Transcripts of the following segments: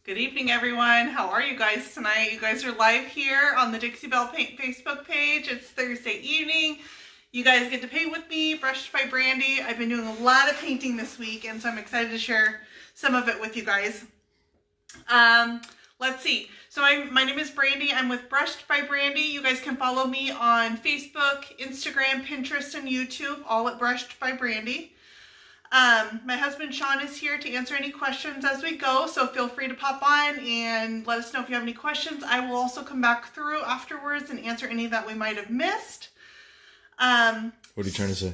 Good evening, everyone. How are you guys tonight? You guys are live here on the Dixie Belle Paint Facebook page. It's Thursday evening. You guys get to paint with me, brushed by Brandy. I've been doing a lot of painting this week, and so I'm excited to share some of it with you guys. Let's see. So my name is Brandy. I'm with Brushed by Brandy. You guys can follow me on Facebook, Instagram, Pinterest, and YouTube, all at Brushed by Brandy. My husband Sean is here to answer any questions as we go, so feel free to pop on and let us know if you have any questions. I will also come back through afterwards and answer any that we might have missed. What are you trying to say?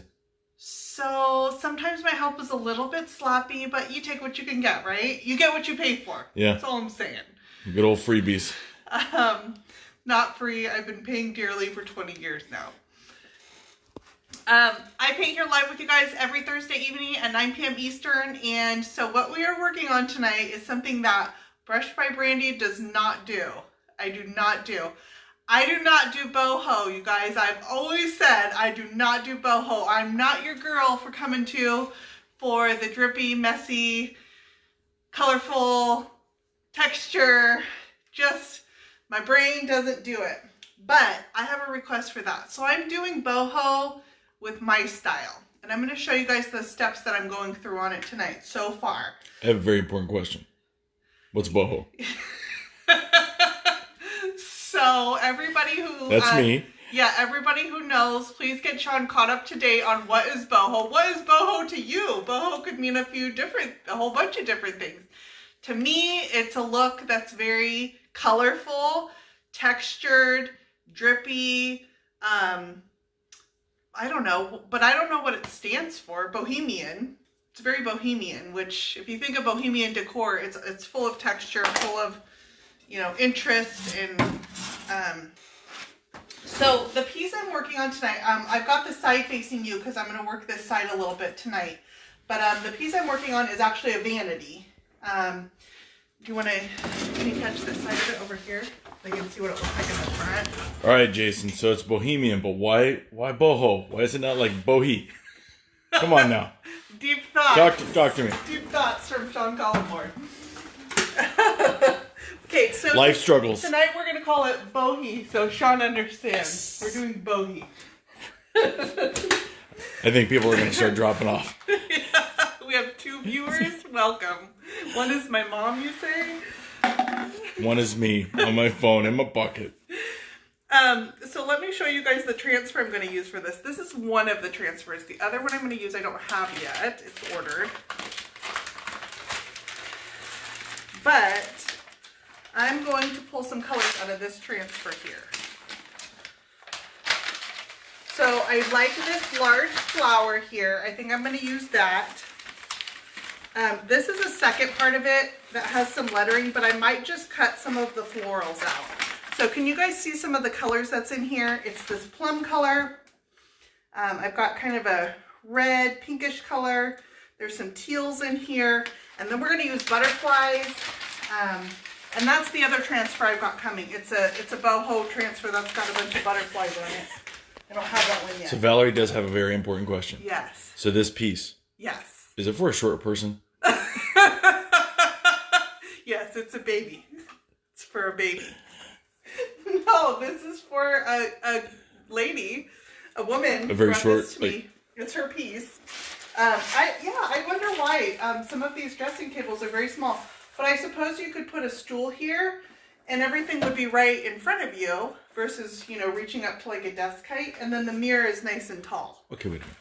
So sometimes my help is a little bit sloppy, but you take what you can get, right? You get what you pay for. Yeah. That's all I'm saying. Good old freebies. Not free. I've been paying dearly for 20 years now. I paint here live with you guys every Thursday evening at 9 p.m. Eastern, and so what we are working on tonight is something that Brushed by Brandy does not do. I do not do boho, you guys. I've always said I do not do boho. I'm not your girl for coming to for the drippy, messy, colorful texture. Just, my brain doesn't do it. But I have a request for that. So I'm doing boho with my style. And I'm going to show you guys the steps that I'm going through on it tonight so far. I have a very important question. What's boho? So everybody who... That's me. Yeah, everybody who knows, please get Sean caught up to date on what is boho. What is boho to you? Boho could mean a whole bunch of different things. To me, it's a look that's very colorful, textured, drippy, I don't know, but I don't know what it stands for. Bohemian. It's very bohemian, which if you think of bohemian decor, it's full of texture, full of, you know, interest. And so the piece I'm working on tonight, I've got the side facing you because I'm going to work this side a little bit tonight. But the piece I'm working on is actually a vanity. Can you catch this side of it over here? So you can see what it looks like in the front. All right, Jason. So it's bohemian, but why boho? Why is it not like bohi? Come on now. Deep thoughts. Talk to me. Deep thoughts from Sean Collingmore. Okay, so life struggles. Tonight we're gonna call it bohi, so Sean understands. We're doing bohi. I think people are gonna start dropping off. Yeah, we have 2 viewers. Welcome. One is my mom, you say? One is me on my phone in my bucket. So let me show you guys the transfer I'm going to use for this. This is one of the transfers. The other one I'm going to use I don't have yet. It's ordered. But I'm going to pull some colors out of this transfer here. So I like this large flower here. I think I'm going to use that. This is a second part of it that has some lettering, but I might just cut some of the florals out. So can you guys see some of the colors that's in here? It's this plum color. I've got kind of a red, pinkish color. There's some teals in here. And then we're going to use butterflies. And that's the other transfer I've got coming. It's a boho transfer that's got a bunch of butterflies on it. I don't have that one yet. So Valerie does have a very important question. Yes. So this piece. Yes. Is it for a short person? Yes, it's a baby. It's for a baby. No, this is for a lady, a woman. A very short, like... It's her piece. I wonder why some of these dressing tables are very small. But I suppose you could put a stool here and everything would be right in front of you versus, you know, reaching up to like a desk height. And then the mirror is nice and tall. Okay, wait a minute.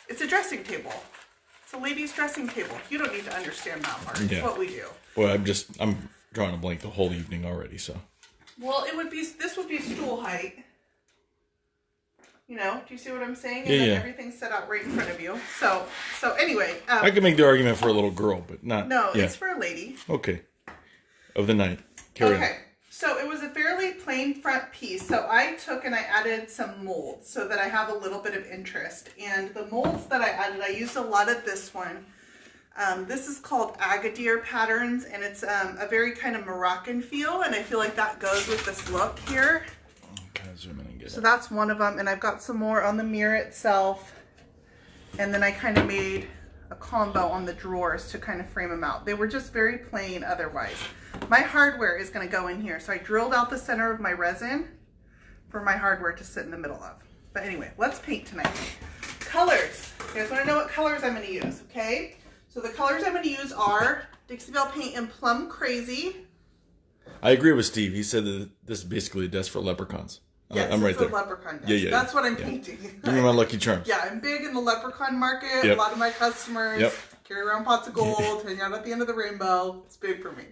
It's a dressing table. It's a lady's dressing table. You don't need to understand that part. It's what we do. Well, I'm drawing a blank the whole evening already, so. Well, this would be stool height. You know, do you see what I'm saying? And yeah, then yeah. everything's set out right in front of you. So anyway. I could make the argument for a little girl, but not. No, it's for a lady. Okay. Of the night. Carry on. So it was a fairly plain front piece. So I took and I added some molds so that I have a little bit of interest. And the molds that I added, I used a lot of this one. This is called Agadir Patterns, and it's a very kind of Moroccan feel, and I feel like that goes with this look here. Okay, zoom in and get it. So that's one of them, and I've got some more on the mirror itself. And then I kind of made a combo on the drawers to kind of frame them out. They were just very plain otherwise. my hardware is going to go in here. So I drilled out the center of my resin for my hardware to sit in the middle of. But anyway, let's paint tonight. Colors. You guys want to know what colors I'm going to use, okay? So the colors I'm going to use are Dixie Belle Paint in Plum Crazy. I agree with Steve. He said that this is basically a desk for leprechauns. Yes, I'm right it's there. a leprechaun desk. Yeah. That's what I'm painting. Give me my Lucky Charms. Yeah, I'm big in the leprechaun market. Yep. A lot of my customers carry around pots of gold, hang out at the end of the rainbow. It's big for me.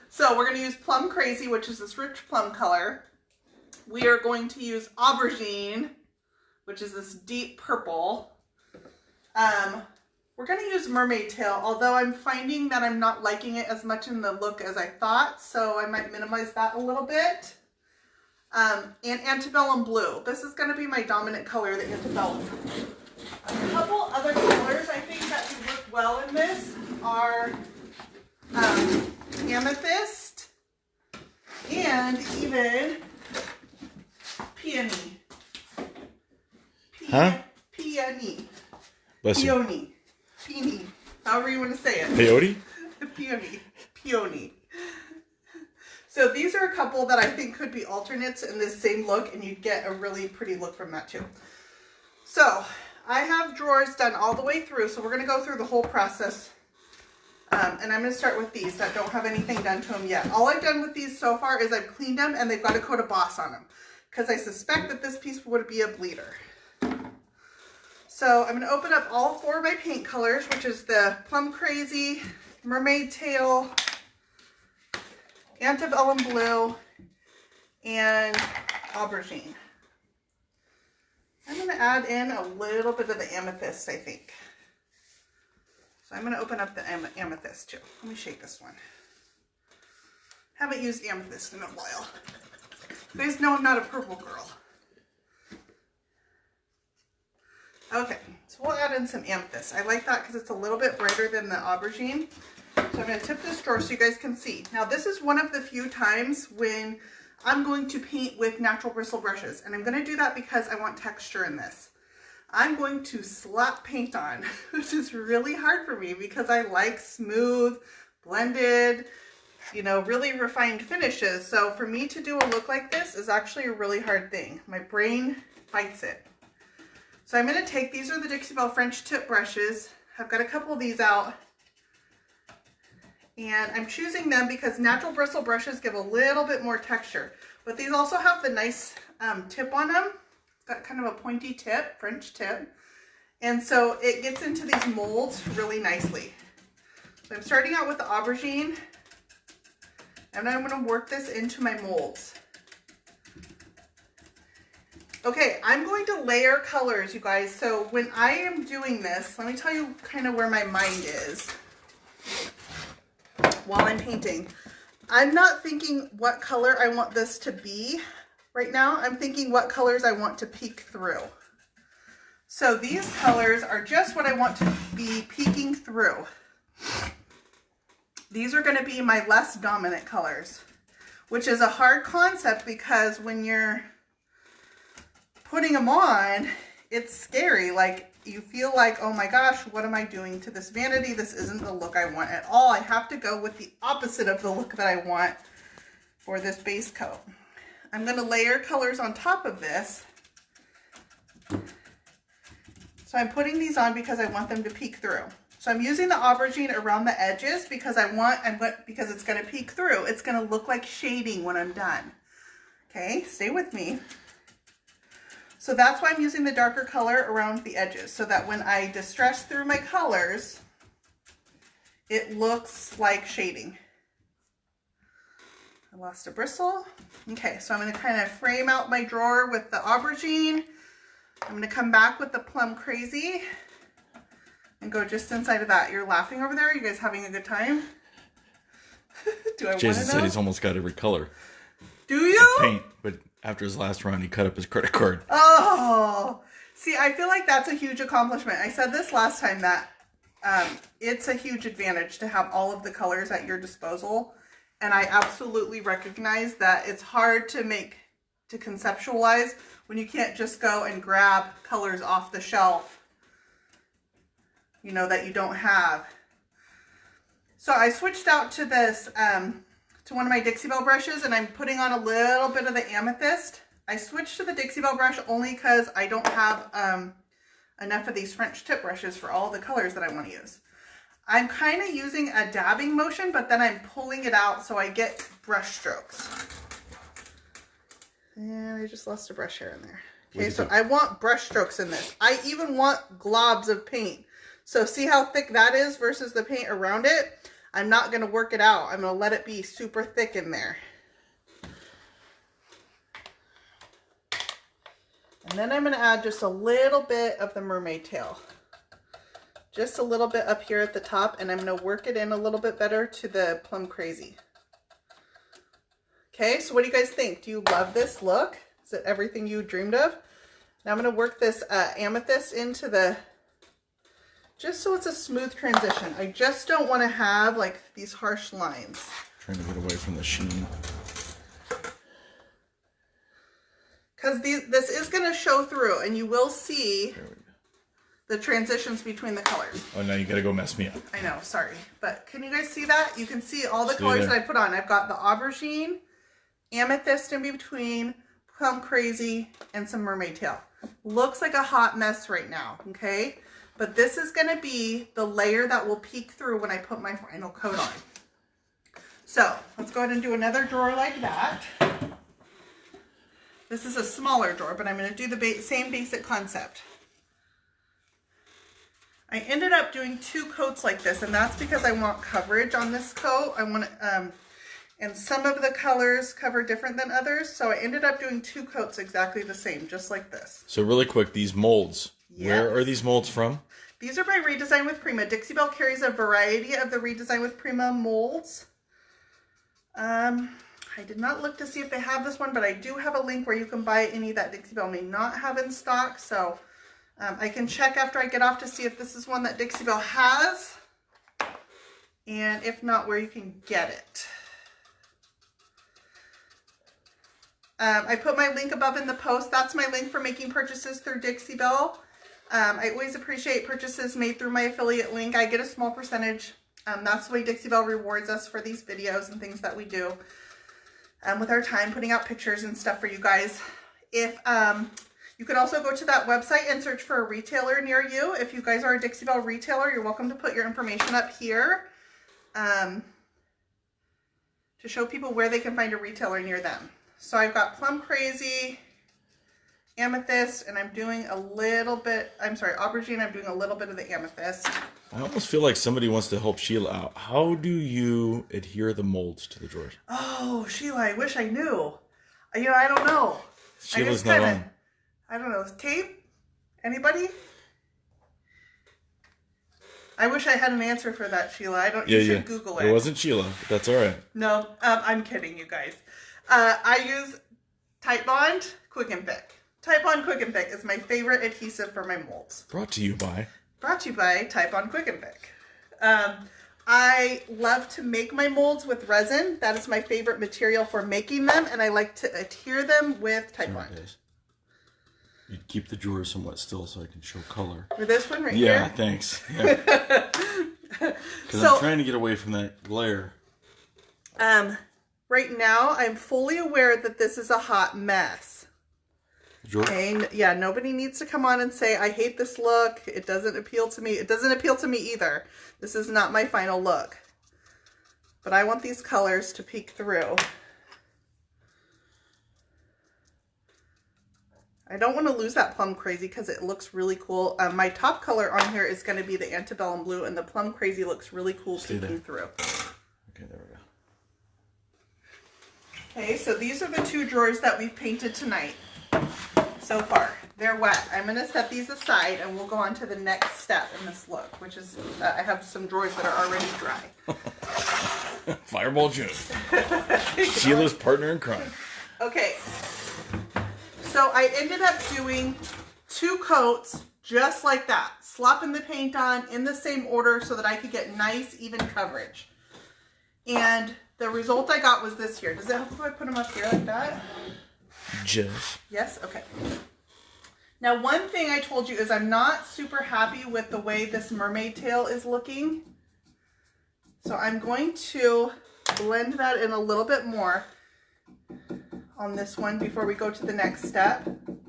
So we're going to use Plum Crazy, which is this rich plum color. We are going to use aubergine, which is this deep purple. We're going to use mermaid tail, although I'm finding that I'm not liking it as much in the look as I thought, so I might minimize that a little bit. And antebellum blue. This is going to be my dominant color, the antebellum. A couple other colors I think that could work well in this are amethyst and even peony. Peony. Bless you. Peony. Peony. However you want to say it. Peyote? Peony. Peony. So these are a couple that I think could be alternates in this same look, and you'd get a really pretty look from that too. So I have drawers done all the way through, so we're going to go through the whole process. And I'm going to start with these that don't have anything done to them yet. All I've done with these so far is I've cleaned them, and they've got a coat of Boss on them, because I suspect that this piece would be a bleeder. So I'm going to open up all 4 of my paint colors, which is the Plum Crazy, Mermaid Tail, Antebellum Blue, and Aubergine. I'm going to add in a little bit of the amethyst, I think. So I'm going to open up the amethyst too. Let me shake this one. Haven't used amethyst in a while. You guys know I'm not a purple girl. Okay, so we'll add in some amethyst. I like that because it's a little bit brighter than the aubergine. So I'm going to tip this drawer so you guys can see. Now this is one of the few times when I'm going to paint with natural bristle brushes. And I'm going to do that because I want texture in this. I'm going to slap paint on, which is really hard for me because I like smooth, blended, you know, really refined finishes. So for me to do a look like this is actually a really hard thing. My brain fights it. So I'm going to take, these are the Dixie Belle French tip brushes. I've got a couple of these out. And I'm choosing them because natural bristle brushes give a little bit more texture. But these also have the nice tip on them. It's got kind of a pointy tip, French tip. And so it gets into these molds really nicely. So I'm starting out with the aubergine. And I'm going to work this into my molds. Okay, I'm going to layer colors, you guys. So when I am doing this, let me tell you kind of where my mind is while I'm painting. I'm not thinking what color I want this to be right now. I'm thinking what colors I want to peek through. So these colors are just what I want to be peeking through. These are going to be my less dominant colors, which is a hard concept because when you're putting them on, it's scary. Like, you feel like, oh my gosh, what am I doing to this vanity? This isn't the look I want at all. I have to go with the opposite of the look that I want for this base coat. I'm going to layer colors on top of this. So I'm putting these on because I want them to peek through. So I'm using the aubergine around the edges because because it's going to peek through. It's going to look like shading when I'm done. Okay, stay with me. So that's why I'm using the darker color around the edges, so that when I distress through my colors, it looks like shading. I lost a bristle. Okay, so I'm going to kind of frame out my drawer with the aubergine. I'm going to come back with the Plum Crazy and go just inside of that. You're laughing over there? Are you guys having a good time? Do I want to know? Jason said he's almost got every color. Do you? Paint, but after his last round, he cut up his credit card. Oh, see, I feel like that's a huge accomplishment. I said this last time that it's a huge advantage to have all of the colors at your disposal. And I absolutely recognize that it's hard to conceptualize when you can't just go and grab colors off the shelf, you know, that you don't have. So I switched out to this, to one of my Dixie Belle brushes, and I'm putting on a little bit of the amethyst. I switched to the Dixie Belle brush only because I don't have enough of these French tip brushes for all the colors that I want to use. I'm kind of using a dabbing motion, but then I'm pulling it out so I get brush strokes. And I just lost a brush hair in there. Okay, so I want brush strokes in this. I even want globs of paint. So see how thick that is versus the paint around it? I'm not going to work it out. I'm going to let it be super thick in there. And then I'm going to add just a little bit of the mermaid tail. Just a little bit up here at the top, and I'm going to work it in a little bit better to the Plum Crazy. Okay, so what do you guys think? Do you love this look? Is it everything you dreamed of? Now I'm going to work this amethyst into the, just so it's a smooth transition. I just don't want to have like these harsh lines. Trying to get away from the sheen. Because this is going to show through, and you will see the transitions between the colors. Oh, now you got to go mess me up. I know, sorry. But can you guys see that? You can see all the colors that I put on. I've got the aubergine, amethyst in between, Plum Crazy, and some mermaid tail. Looks like a hot mess right now, okay? But this is going to be the layer that will peek through when I put my final coat on. So let's go ahead and do another drawer like that. This is a smaller drawer, but I'm going to do the same basic concept. I ended up doing 2 coats like this, and that's because I want coverage on this coat. I want and some of the colors cover different than others, so I ended up doing 2 coats exactly the same, just like this. So really quick, these molds, where are these molds from? These are by Redesign with Prima. Dixie Belle carries a variety of the Redesign with Prima molds. I did not look to see if they have this one, but I do have a link where you can buy any that Dixie Belle may not have in stock, so I can check after I get off to see if this is one that Dixie Belle has, and if not, where you can get it. I put my link above in the post. That's my link for making purchases through Dixie Belle. I always appreciate purchases made through my affiliate link. I get a small percentage. That's the way Dixie Belle rewards us for these videos and things that we do with our time putting out pictures and stuff for you guys. If you can also go to that website and search for a retailer near you. If you guys are a Dixie Belle retailer, you're welcome to put your information up here to show people where they can find a retailer near them. So I've got Plum Crazy, amethyst, and I'm doing a little bit, aubergine, I'm doing a little bit of the amethyst. I almost feel like somebody wants to help Sheila out. How do you adhere the molds to the drawers? Oh, Sheila, I wish I knew. You know, I don't know. Sheila's not on. I don't know. Tape? Anybody? I wish I had an answer for that, Sheila. You should Google it. It wasn't Sheila, but that's all right. No, I'm kidding, you guys. I use Tite Bond Quick and Thick. Tite Bond Quick and Thick is my favorite adhesive for my molds. Brought to you by Tite Bond Quick and Thick. I love to make my molds with resin. That is my favorite material for making them, and I like to adhere them with Tite Bond. You'd keep the drawer somewhat still so I can show color. For this one right here? Yeah, thanks. Because I'm trying to get away from that glare. Right now, I'm fully aware that this is a hot mess. Okay, yeah, nobody needs to come on and say, I hate this look. It doesn't appeal to me. It doesn't appeal to me either. This is not my final look. But I want these colors to peek through. I don't want to lose that Plum Crazy because it looks really cool. My top color on here is going to be the Antebellum Blue, and the Plum Crazy looks really cool peeking through. Okay, there we go. Okay, so these are the 2 drawers that we've painted tonight so far. They're wet. I'm going to set these aside and we'll go on to the next step in this look, which is I have some drawers that are already dry. Fireball June. Sheila's partner in crime. Okay, so I ended up doing 2 coats just like that, slopping the paint on in the same order so that I could get nice even coverage. And the result I got was this here. Does it help if I put them up here like that? Just. Yes? Okay. Now, one thing I told you is I'm not super happy with the way this mermaid tail is looking. So I'm going to blend that in a little bit more on this one before we go to the next step. Can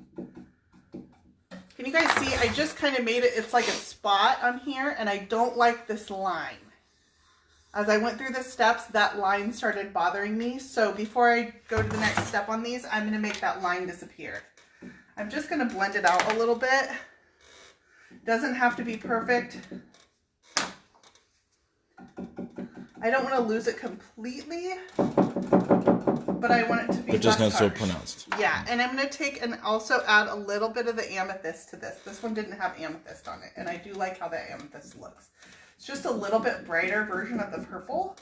you guys see? I just kind of made it, it's like a spot on here, and I don't like this line. As I went through the steps, that line started bothering me. So before I go to the next step on these, I'm going to make that line disappear. I'm just going to blend it out a little bit. Doesn't have to be perfect. I don't want to lose it completely, but I want it to be but just not harsh. so pronounced. Yeah, and I'm going to take and also add a little bit of the amethyst to this. This one didn't have amethyst on it, and I do like how that amethyst looks. It's just a little bit brighter version of the purple.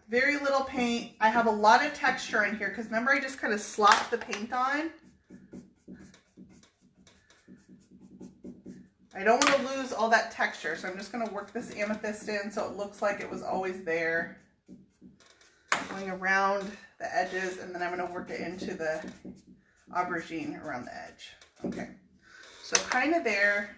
Very little paint. I have a lot of texture in here because remember I just kind of slopped the paint on. I don't want to lose all that texture, so I'm just going to work this amethyst in so it looks like it was always there. Going around the edges, and then I'm going to work it into the aubergine around the edge. Okay, so kind of there.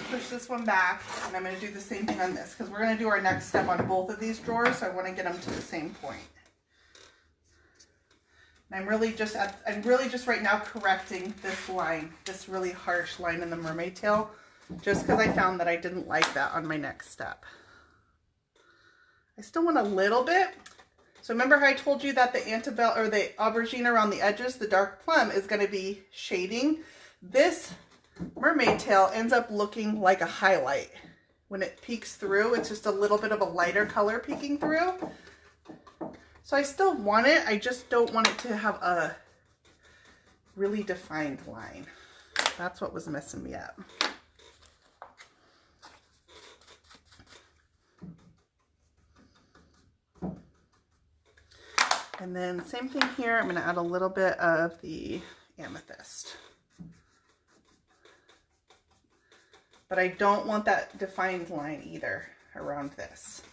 Push this one back, and I'm going to do the same thing on this because we're going to do our next step on both of these drawers, so I want to get them to the same point. I'm really just right now correcting this line, this really harsh line in the mermaid tail, just because I found that I didn't like that on my next step. I still want a little bit. So remember how I told you that the antebellum or the aubergine around the edges, the dark plum, is going to be shading. This mermaid tail ends up looking like a highlight. When it peeks through, it's just a little bit of a lighter color peeking through. So I still want it, I just don't want it to have a really defined line. That's what was messing me up. And then same thing here, I'm going to add a little bit of the amethyst. But I don't want that defined line either around this.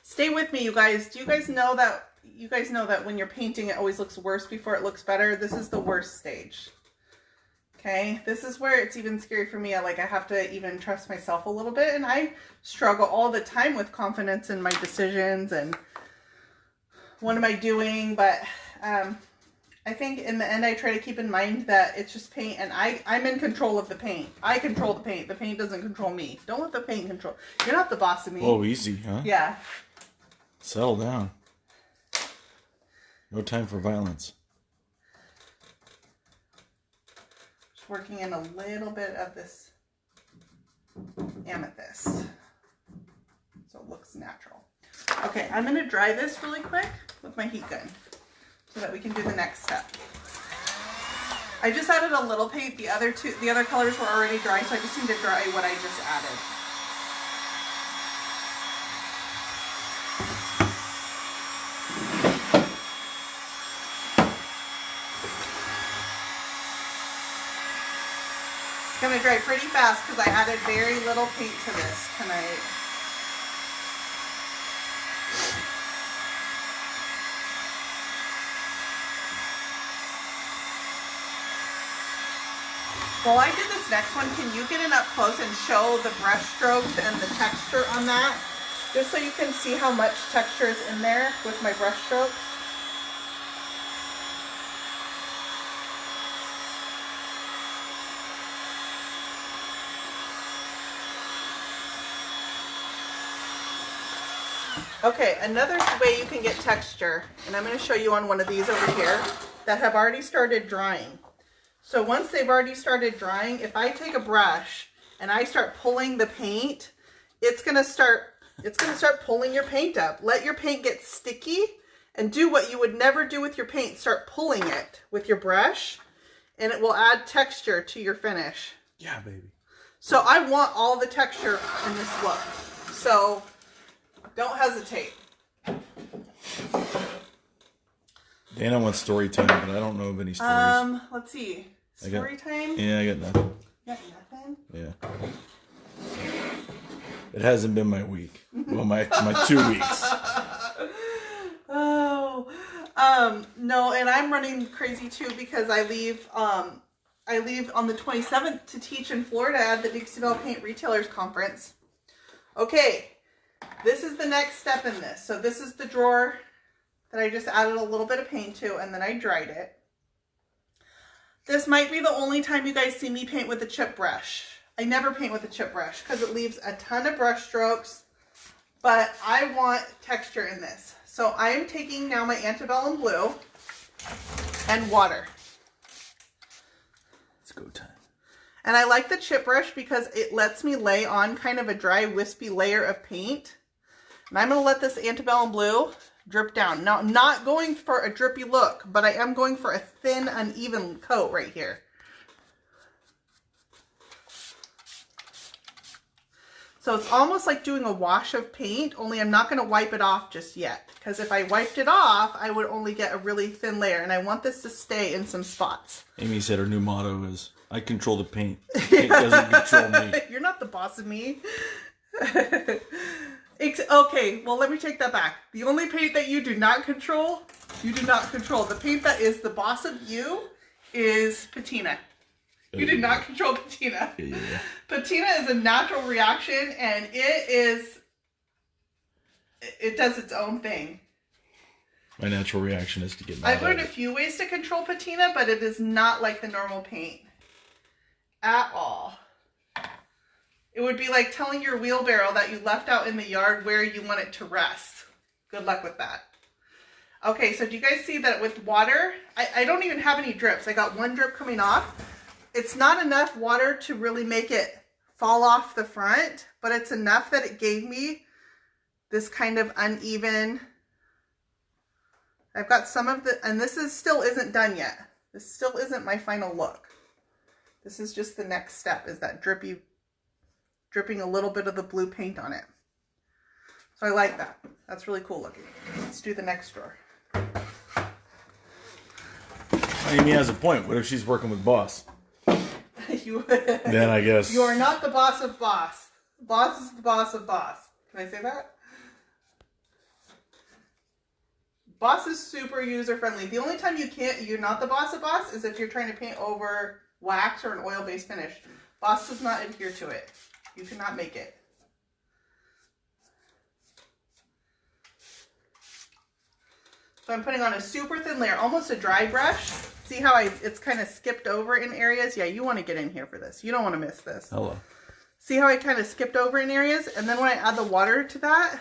Stay with me, you guys. Do you guys know that when you're painting it always looks worse before it looks better? This is the worst stage. Okay, this is where it's even scary for me. I have to even trust myself a little bit, and I struggle all the time with confidence in my decisions and what am I doing, but I think in the end I try to keep in mind that it's just paint, and I'm in control of the paint. I control the paint. The paint doesn't control me. Don't let the paint control. You're not the boss of me. Oh, easy, huh? Yeah. Settle down. No time for violence. Just working in a little bit of this amethyst so it looks natural. Okay, I'm going to dry this really quick with my heat gun so that we can do the next step. I just added a little paint. The other colors were already dry, so I just need to dry what I just added. It's going to dry pretty fast because I added very little paint to this tonight. While I do this next one, can you get in up close and show the brush strokes and the texture on that? Just so you can see how much texture is in there with my brush strokes. Okay, another way you can get texture, and I'm going to show you on one of these over here that have already started drying. So once they've already started drying, if I take a brush and I start pulling the paint, it's going to start pulling your paint up. Let your paint get sticky and do what you would never do with your paint. Start pulling it with your brush and it will add texture to your finish. Yeah, baby. So I want all the texture in this look. So don't hesitate. Dana wants story time, but I don't know of any stories. Let's see. Story time? Yeah, I got nothing. You got nothing? Yeah. It hasn't been my week. Well, my 2 weeks. Oh, No, and I'm running crazy too because I leave on the 27th to teach in Florida at the Dixie Belle Paint Retailers Conference. Okay, this is the next step in this. So this is the drawer that I just added a little bit of paint to, and then I dried it. This might be the only time you guys see me paint with a chip brush. I never paint with a chip brush because it leaves a ton of brush strokes, but I want texture in this. So I am taking now my antebellum blue and water. It's go time. And I like the chip brush because it lets me lay on kind of a dry, wispy layer of paint. And I'm going to let this antebellum blue drip down. Now, I'm not going for a drippy look, but I am going for a thin, uneven coat right here. So it's almost like doing a wash of paint, only I'm not going to wipe it off just yet. Because if I wiped it off, I would only get a really thin layer. And I want this to stay in some spots. Amy said her new motto is, I control the paint. The paint doesn't control me. You're not the boss of me. Okay, well, let me take that back. The only paint that you do not control, you do not control. The paint that is the boss of you is patina. You did not control patina. Yeah. Patina is a natural reaction, and it does its own thing. My natural reaction is to get mad. I've learned a few ways to control patina, but it is not like the normal paint at all. It would be like telling your wheelbarrow that you left out in the yard where you want it to rest. Good luck with that. Okay, so do you guys see that with water? I don't even have any drips. I got one drip coming off. It's not enough water to really make it fall off the front, but it's enough that it gave me this kind of uneven. I've got some of the, and this is still isn't done yet. This still isn't my final look. This is just the next step, is that dripping a little bit of the blue paint on it. So I like that. That's really cool looking. Let's do the next drawer. Amy has a point. What if she's working with boss? Then I guess. You are not the boss of boss. Boss is the boss of boss. Can I say that? Boss is super user friendly. The only time you're not the boss of boss is if you're trying to paint over wax or an oil-based finish. Boss does not adhere to it. You cannot make it. So I'm putting on a super thin layer, almost a dry brush. See how it's kind of skipped over in areas? Yeah, you want to get in here for this. You don't want to miss this. Hello. See how I kind of skipped over in areas? And then when I add the water to that,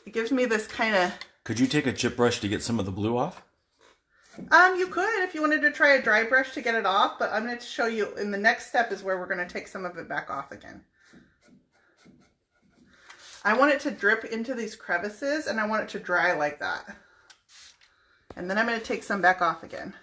it gives me this kind of... Could you take a chip brush to get some of the blue off? You could if you wanted to try a dry brush to get it off, but I'm going to show you in the next step is where we're going to take some of it back off again. I want it to drip into these crevices, and I want it to dry like that. And then I'm going to take some back off again.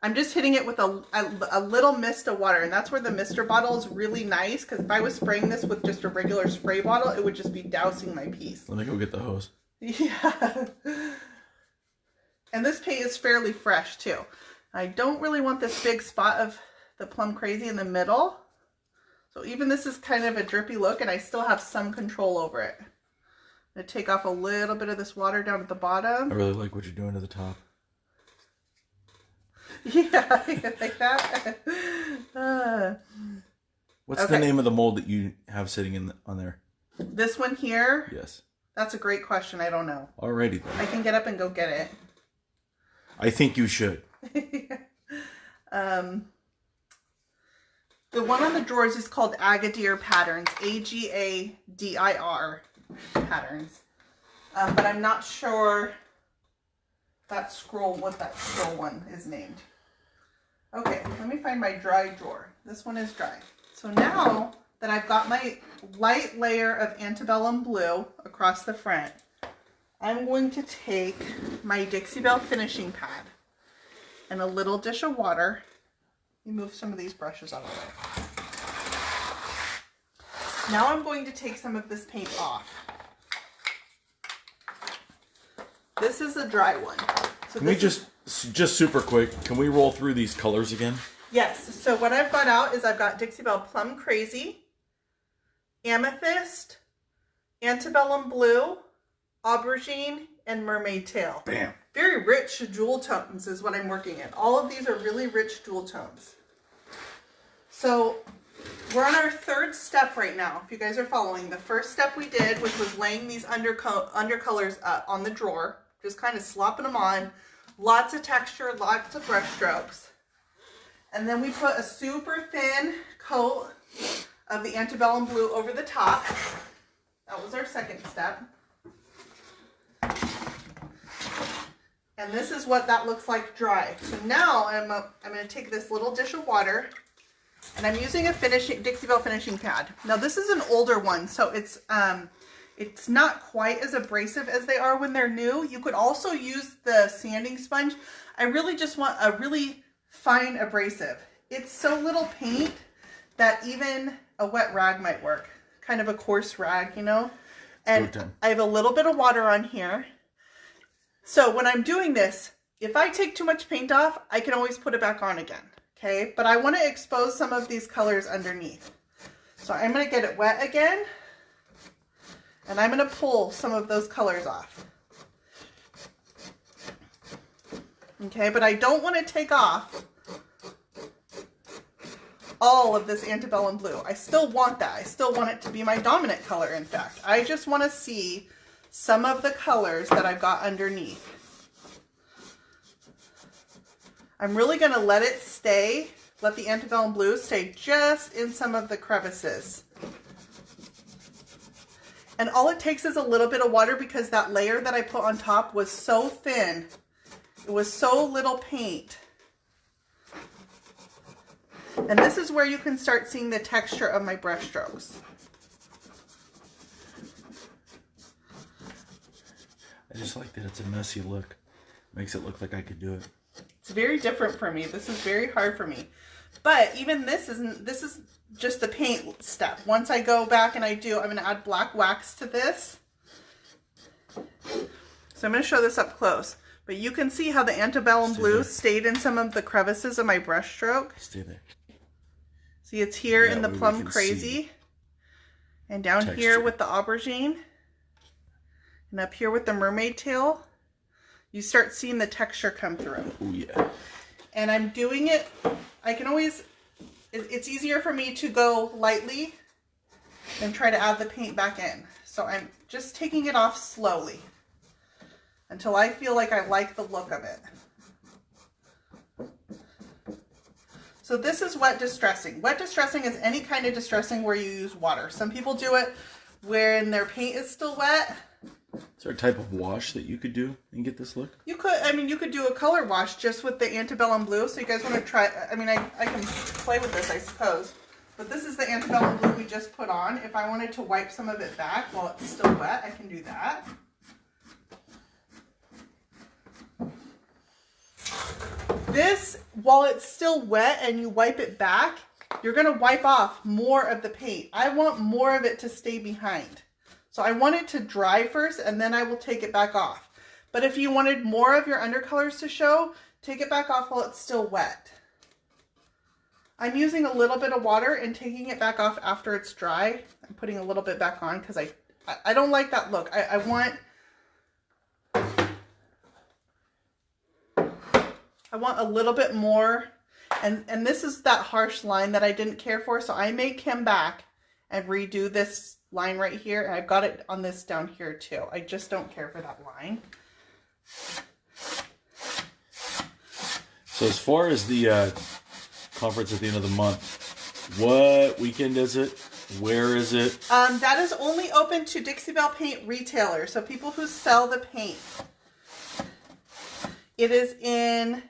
I'm just hitting it with a little mist of water, and that's where the mister bottle is really nice, because if I was spraying this with just a regular spray bottle, it would just be dousing my piece. Let me go get the hose. Yeah. And this paint is fairly fresh too. I don't really want this big spot of the Plum Crazy in the middle. So even this is kind of a drippy look, and I still have some control over it. I'm going to take off a little bit of this water down at the bottom. I really like what you're doing to the top. Yeah, like that. What's the name of the mold that you have sitting on there? This one here? Yes. That's a great question. I don't know. Alrighty then. I can get up and go get it. I think you should. The one on the drawers is called Agadir Patterns. Agadir Patterns. But I'm not sure what that scroll one is named. Okay, let me find my dry drawer. This one is dry. So now that I've got my light layer of antebellum blue across the front, I'm going to take my Dixie Belle finishing pad and a little dish of water. Let me move some of these brushes out of the way. Now I'm going to take some of this paint off. This is a dry one. So can we just super quick, can we roll through these colors again? Yes. So what I've got out is I've got Dixie Belle Plum Crazy. amethyst, antebellum blue, aubergine, and mermaid tail. Bam. Very rich jewel tones is what I'm working in. All of these are really rich jewel tones. So we're on our third step right now, if you guys are following. The first step we did, which was laying these undercolors on the drawer, just kind of slopping them on. Lots of texture, lots of brush strokes. And then we put a super thin coat of the antebellum blue over the top. That was our second step. And this is what that looks like dry. So now I'm going to take this little dish of water, and I'm using a Dixie Belle finishing pad. Now this is an older one, so it's not quite as abrasive as they are when they're new. You could also use the sanding sponge. I really just want a really fine abrasive. It's so little paint that even a wet rag might work. Kind of a coarse rag, you know? And I have a little bit of water on here. So when I'm doing this, if I take too much paint off, I can always put it back on again. Okay? But I want to expose some of these colors underneath. So I'm going to get it wet again. And I'm going to pull some of those colors off. Okay, but I don't want to take off all of this antebellum blue. I still want that. I still want it to be my dominant color, in fact. I just want to see some of the colors that I've got underneath. I'm really going to let the antebellum blue stay just in some of the crevices. And all it takes is a little bit of water, because that layer that I put on top was so thin. It was so little paint. And this is where you can start seeing the texture of my brush strokes. I just like that it's a messy look. Makes it look like I could do it. It's very different for me. This is very hard for me. But even this is just the paint step. Once I go back and I'm going to add black wax to this. So I'm going to show this up close. But you can see how the antebellum blue stayed in some of the crevices of my brush stroke. Stay there. See, it's here in the plum crazy. And down here with the aubergine. And up here with the mermaid tail. You start seeing the texture come through. Oh yeah. And I'm doing it, I can always, it's easier for me to go lightly than try to add the paint back in. So I'm just taking it off slowly until I feel like I like the look of it. So this is wet distressing. Wet distressing is any kind of distressing where you use water. Some people do it when their paint is still wet. Is there a type of wash that you could do and get this look? You could, you could do a color wash just with the antebellum blue. So you guys want to try, I can play with this, I suppose. But this is the antebellum blue we just put on. If I wanted to wipe some of it back while it's still wet, I can do that. This, while it's still wet and you wipe it back, you're going to wipe off more of the paint. I want more of it to stay behind. So I want it to dry first, and then I will take it back off. But if you wanted more of your undercolors to show, take it back off while it's still wet. I'm using a little bit of water and taking it back off after it's dry. I'm putting a little bit back on because I don't like that look. I want a little bit more. And this is that harsh line that I didn't care for, so I may come back and redo this line right here. And I've got it on this down here too. I just don't care for that line. So as far as the conference at the end of the month, what weekend is it? Where is it? That is only open to Dixie Belle paint retailers, so people who sell the paint. It is in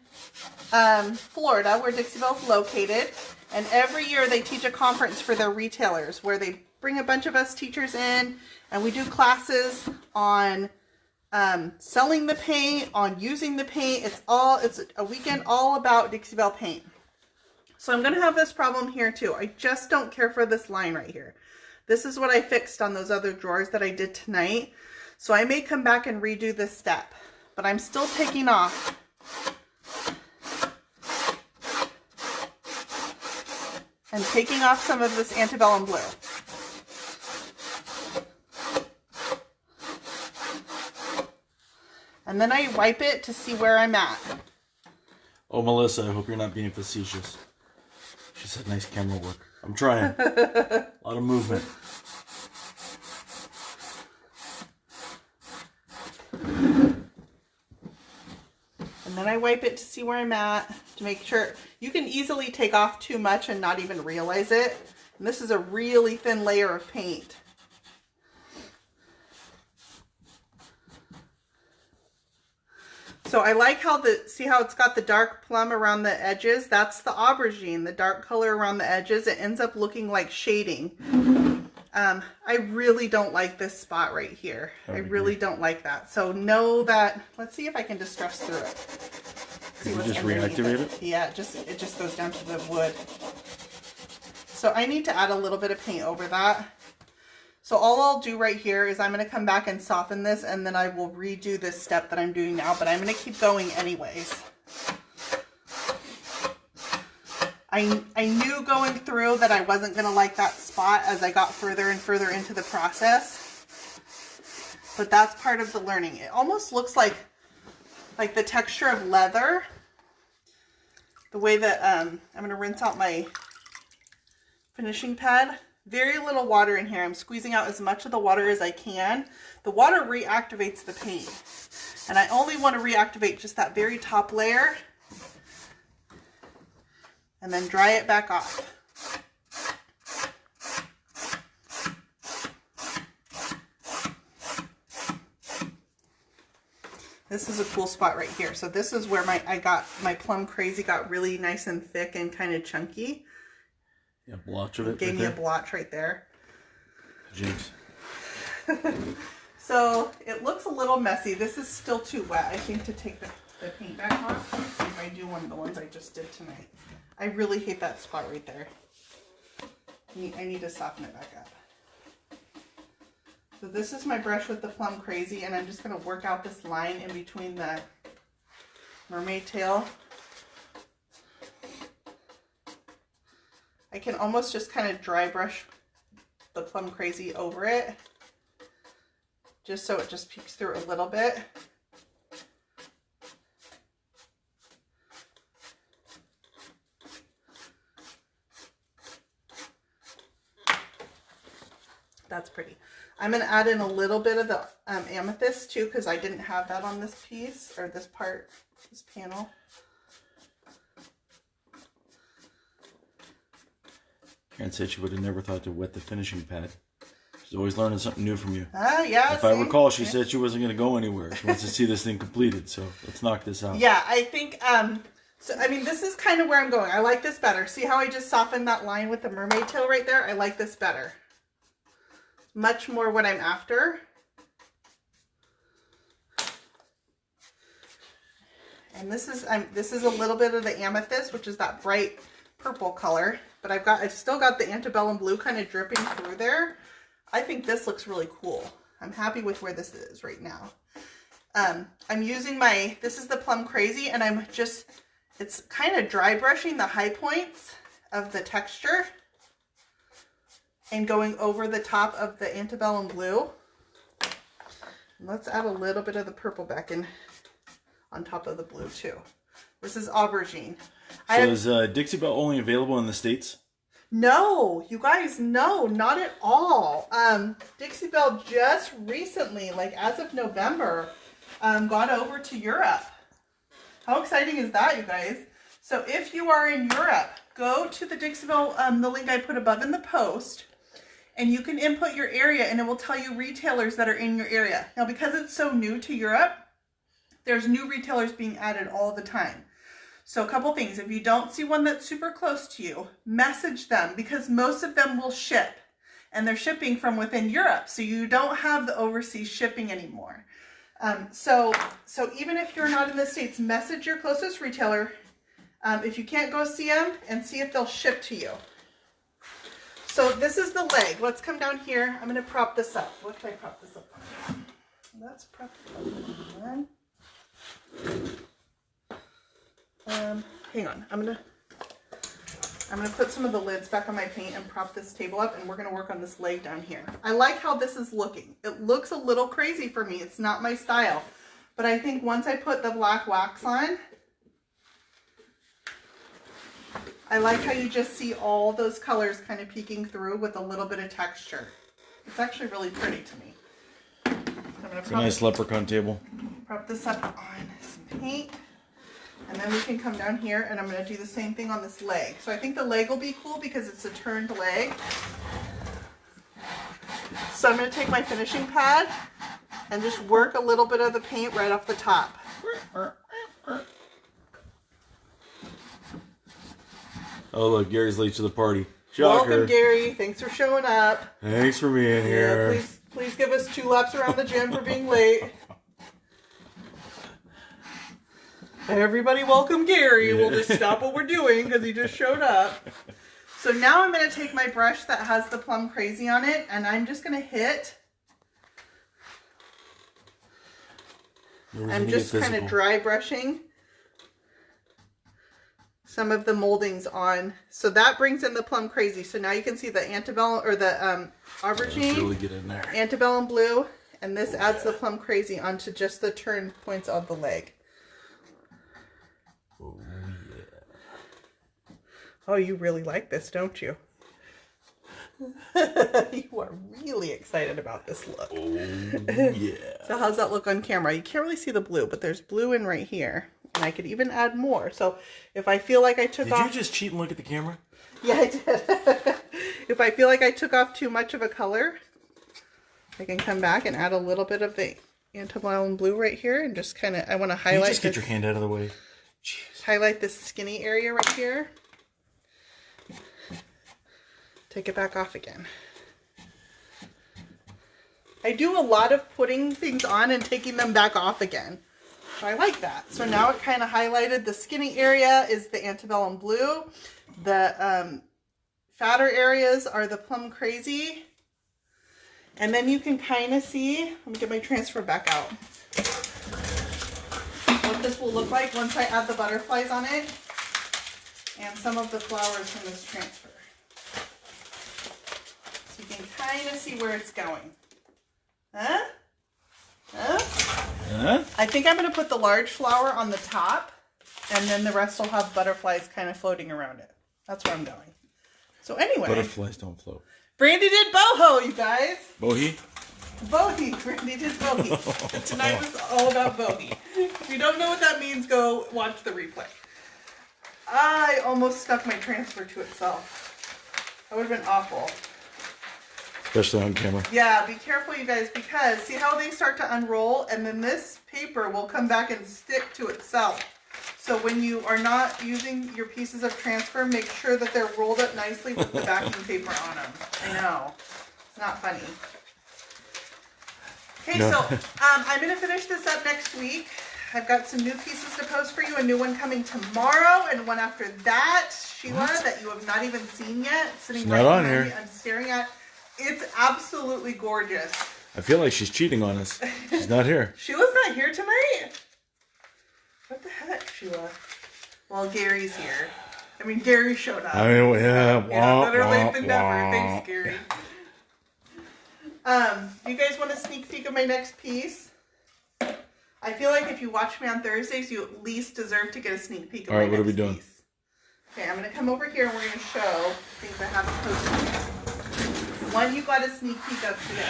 Florida, where Dixie Belle is located, and every year they teach a conference for their retailers where they bring a bunch of us teachers in, and we do classes on selling the paint, on using the paint. It's a weekend all about Dixie Belle paint. So I'm going to have this problem here too. I just don't care for this line right here. This is what I fixed on those other drawers that I did tonight. So I may come back and redo this step, but I'm still taking off some of this antebellum blue. And then I wipe it to see where I'm at. Oh, Melissa, I hope you're not being facetious. She said nice camera work. I'm trying. A lot of movement. And then I wipe it to see where I'm at to make sure. You can easily take off too much and not even realize it. And this is a really thin layer of paint. So I like how see how it's got the dark plum around the edges? That's the aubergine, the dark color around the edges. It ends up looking like shading. I really don't like this spot right here. I really don't like that. So know that, let's see if I can distress through it. Can you just reactivate it? Yeah, it just goes down to the wood. So I need to add a little bit of paint over that. So all I'll do right here is I'm going to come back and soften this, and then I will redo this step that I'm doing now, but I'm going to keep going anyways. I knew going through that I wasn't going to like that spot as I got further and further into the process, but that's part of the learning. It almost looks like the texture of leather, the way that I'm going to rinse out my finishing pad. Very little water in here. I'm squeezing out as much of the water as I can. The water reactivates the paint. And I only want to reactivate just that very top layer. And then dry it back off. This is a cool spot right here. So this is where my plum crazy got really nice and thick and kind of chunky. Yeah, blotch of it. Gave me a blotch right there. Jinx. So it looks a little messy. This is still too wet, I think, to take the paint back off. Let's see if I do one of the ones I just did tonight. I really hate that spot right there. I need to soften it back up. So this is my brush with the plum crazy, and I'm just going to work out this line in between the mermaid tail. I can almost just kind of dry brush the plum crazy over it, just so it just peeks through a little bit. That's pretty. I'm going to add in a little bit of the amethyst too, because I didn't have that on this piece, or this part, this panel. Karen said she would have never thought to wet the finishing pad. She's always learning something new from you. Yeah. If I recall, she said she wasn't going to go anywhere. She wants to see this thing completed, so let's knock this out. Yeah, I think, so I mean, this is kind of where I'm going. I like this better. See how I just softened that line with the mermaid tail right there? I like this better. Much more what I'm after. And this is a little bit of the amethyst, which is that bright purple color. But I've still got the antebellum blue kind of dripping through there. I think this looks really cool. I'm happy with where this is right now. I'm using this is the plum crazy, and it's kind of dry brushing the high points of the texture and going over the top of the antebellum blue. And let's add a little bit of the purple back in on top of the blue too. This is aubergine. So is Dixie Belle only available in the States? No, you guys, no, not at all. Dixie Belle just recently, like as of November, got over to Europe. How exciting is that, you guys? So if you are in Europe, go to the Dixie Belle, the link I put above in the post, and you can input your area, and it will tell you retailers that are in your area. Now, because it's so new to Europe, there's new retailers being added all the time. So a couple things. If you don't see one that's super close to you, message them, because most of them will ship, and they're shipping from within Europe. So you don't have the overseas shipping anymore. So even if you're not in the States, message your closest retailer if you can't go see them, and see if they'll ship to you. So this is the leg. Let's come down here. I'm going to prop this up. What can I prop this up on? Let's prop it up. Hang on. I'm gonna put some of the lids back on my paint and prop this table up, and we're gonna work on this leg down here. I like how this is looking. It looks a little crazy for me. It's not my style, But I think once I put the black wax on, I like how you just see all those colors kind of peeking through with a little bit of texture. It's actually really pretty to me. I'm It's a nice leprechaun table. Prop this up on some paint. And then we can come down here and I'm going to do the same thing on this leg. So I think the leg will be cool because it's a turned leg. So I'm going to take my finishing pad and just work a little bit of the paint right off the top. Oh, look, Gary's late to the party. Shocker. Welcome, Gary. Thanks for showing up. Thanks for being here. Yeah, please give us 2 laps around the gym for being late. Everybody welcome Gary. We'll just stop what we're doing because he just showed up. So now I'm going to take my brush that has the Plum Crazy on it and I'm just going to hit. I'm just kind of dry brushing some of the moldings on. So that brings in the Plum Crazy. So now you can see the antebellum or the aubergine, really get in there. Antebellum blue, and this adds the Plum Crazy onto just the turned points of the leg. Oh, yeah. Oh, you really like this, don't you? You are really excited about this look. Oh, yeah. So how's that look on camera? You can't really see the blue, but there's blue in right here. And I could even add more. So if I feel like I took off... Did you just cheat and look at the camera? Yeah, I did. If I feel like I took off too much of a color, I can come back and add a little bit of the antebellum blue right here and just kind of... I want to highlight... Can you just get your hand out of the way? Jeez. Highlight this skinny area right here. Take it back off again. I do a lot of putting things on and taking them back off again. So I like that. So now it kind of highlighted the skinny area is the antebellum blue. The fatter areas are the Plum Crazy. And then you can kind of see, let me get my transfer back out, what this will look like once I add the butterflies on it and some of the flowers from this transfer. So you can kind of see where it's going. Huh? Huh? Huh? I think I'm going to put the large flower on the top and then the rest will have butterflies kind of floating around it. That's where I'm going. So anyway. Butterflies don't float. Brandy did boho, you guys. Bohi? Bohi. Brandy did bohi. Tonight was all about bohi. If you don't know what that means, go watch the replay. I almost stuck my transfer to itself. That would have been awful. Especially on camera. Yeah, be careful, you guys, because see how they start to unroll and then this paper will come back and stick to itself. So when you are not using your pieces of transfer, make sure that they're rolled up nicely with the backing paper on them. I know. It's not funny. Okay, No. so I'm going to finish this up next week. I've got some new pieces to post for you, a new one coming tomorrow and one after that, Sheila, that you have not even seen yet. Sitting It's right not on behind here. me. I'm staring at. It's absolutely gorgeous. I feel like she's cheating on us. She's not here. Sheila's not here tonight? What the heck, Sheila? Well, Gary's here. I mean, Gary showed up. I mean, yeah. Better late than never. Thanks, Gary. You guys want a sneak peek of my next piece? I feel like if you watch me on Thursdays, you at least deserve to get a sneak peek of my next piece. All right, what are we doing? Okay, I'm going to come over here and we're going to show things I haven't posted. One you got a sneak peek of today.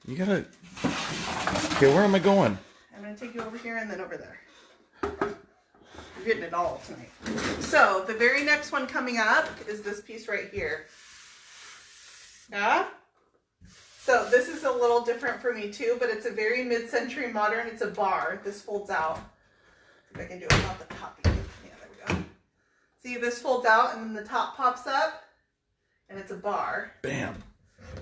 You gotta... Okay, where am I going? I'm going to take you over here and then over there. You're getting it all tonight. So, the very next one coming up is this piece right here. Yeah? So, this is a little different for me too, but it's a very mid-century modern. It's a bar. This folds out. See if I can do it without the top. Yeah, there we go. See, this folds out and then the top pops up. And it's a bar. Bam.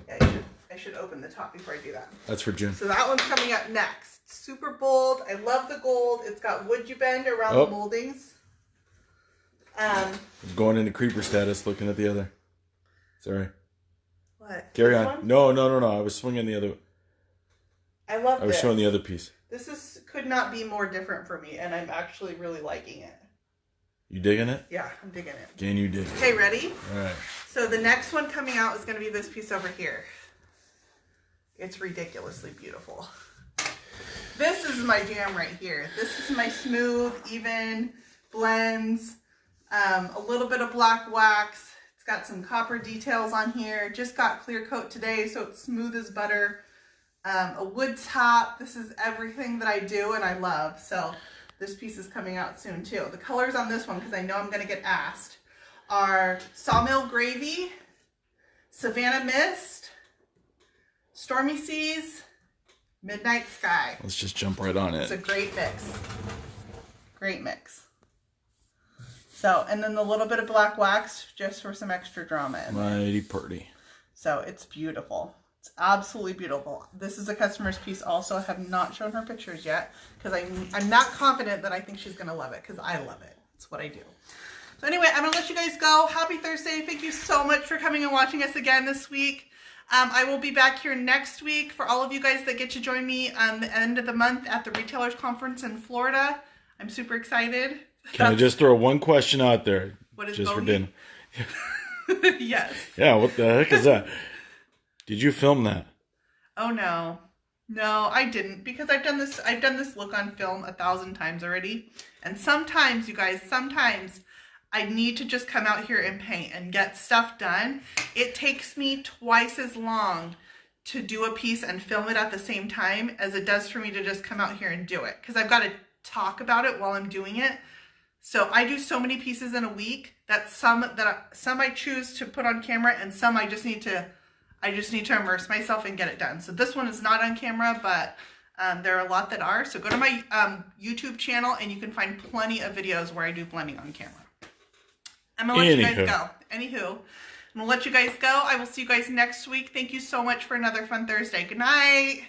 Yeah, I should open the top before I do that. That's for Jim. So that one's coming up next. Super bold. I love the gold. It's got wood you bend around the moldings. Going into creeper status, looking at the other. Sorry. What? Carry This on. one? No. I was swinging the other. I love this. I was showing the other piece. This could not be more different for me, and I'm actually really liking it. You digging it? Yeah, I'm digging it. Can you dig it? Okay, ready? All right. So the next one coming out is going to be this piece over here. It's ridiculously beautiful. This is my jam right here. This is my smooth, even blends. A little bit of black wax. It's got some copper details on here. Just got clear coat today, so it's smooth as butter. A wood top. This is everything that I do and I love. So this piece is coming out soon too. The colors on this one, because I know I'm going to get asked, are Sawmill Gravy, Savannah Mist, Stormy Seas, Midnight Sky. Let's just jump right on It's a it. great mix. Great mix. So, and then the little bit of black wax just for some extra drama in there. Mighty pretty. So it's beautiful. It's absolutely beautiful. This is a customer's piece also. I have not shown her pictures yet because I'm not confident that I think she's going to love it because I love it. It's what I do. So anyway, I'm going to let you guys go. Happy Thursday. Thank you so much for coming and watching us again this week. I will be back here next week for all of you guys that get to join me on the end of the month at the Retailers Conference in Florida. I'm super excited. Can I just throw one question out there? What is just for bohemian? dinner? Yes. Yeah, what the heck is that? Did you film that? Oh no. No, I didn't, because I've done this look on film 1,000 times already. And sometimes, you guys, sometimes I need to just come out here and paint and get stuff done. It takes me twice as long to do a piece and film it at the same time as it does for me to just come out here and do it. Because I've got to talk about it while I'm doing it. So I do so many pieces in a week that some I choose to put on camera and some I just need to immerse myself and get it done. So this one is not on camera, but there are a lot that are. So go to my YouTube channel and you can find plenty of videos where I do blending on camera. I'm going to let you guys go. Anywho, I'm going to let you guys go. I will see you guys next week. Thank you so much for another fun Thursday. Good night.